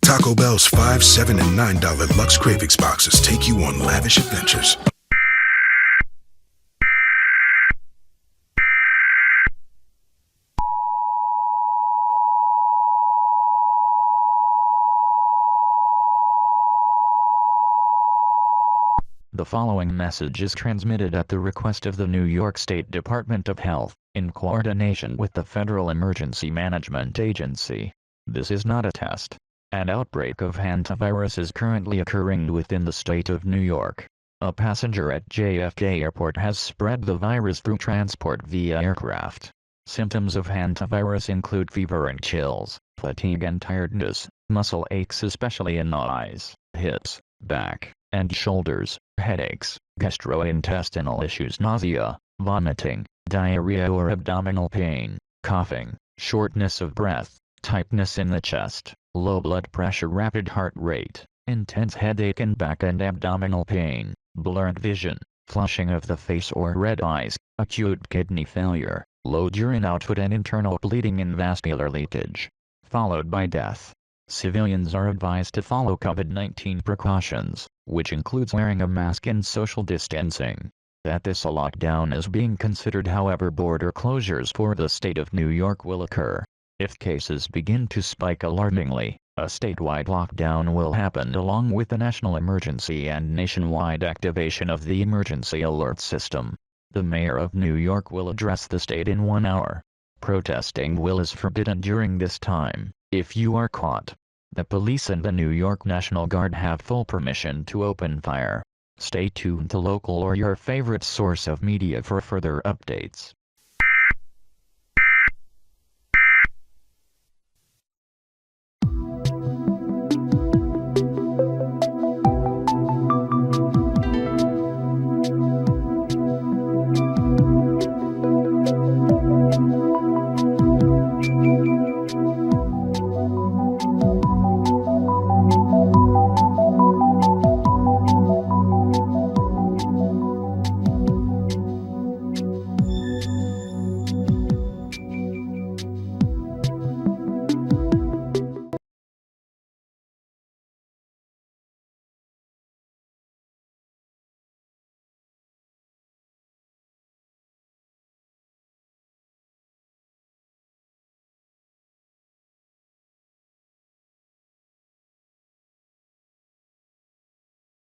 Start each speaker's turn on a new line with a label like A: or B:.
A: Taco Bell's 5, 7, and $9 Lux Cravings boxes take you on lavish adventures.
B: The following message is transmitted at the request of the New York State Department of Health, in coordination with the Federal Emergency Management Agency. This is not a test. An outbreak of hantavirus is currently occurring within the state of New York. A passenger at JFK Airport has spread the virus through transport via aircraft. Symptoms of hantavirus include fever and chills, fatigue and tiredness, muscle aches especially in the eyes, hips, back, and shoulders, headaches, gastrointestinal issues, nausea, vomiting, diarrhea or abdominal pain, coughing, shortness of breath, tightness in the chest, low blood pressure, rapid heart rate, intense headache and back and abdominal pain, blurred vision, flushing of the face or red eyes, acute kidney failure, low urine output and internal bleeding and vascular leakage, followed by death. Civilians are advised to follow COVID-19 precautions, which includes wearing a mask and social distancing. At this, a lockdown is being considered, however border closures for the state of New York will occur. If cases begin to spike alarmingly, a statewide lockdown will happen along with the national emergency and nationwide activation of the emergency alert system. The mayor of New York will address the state in 1 hour. Protesting is forbidden during this time. If you are caught, the police and the New York National Guard have full permission to open fire. Stay tuned to local or your favorite source of media for further updates.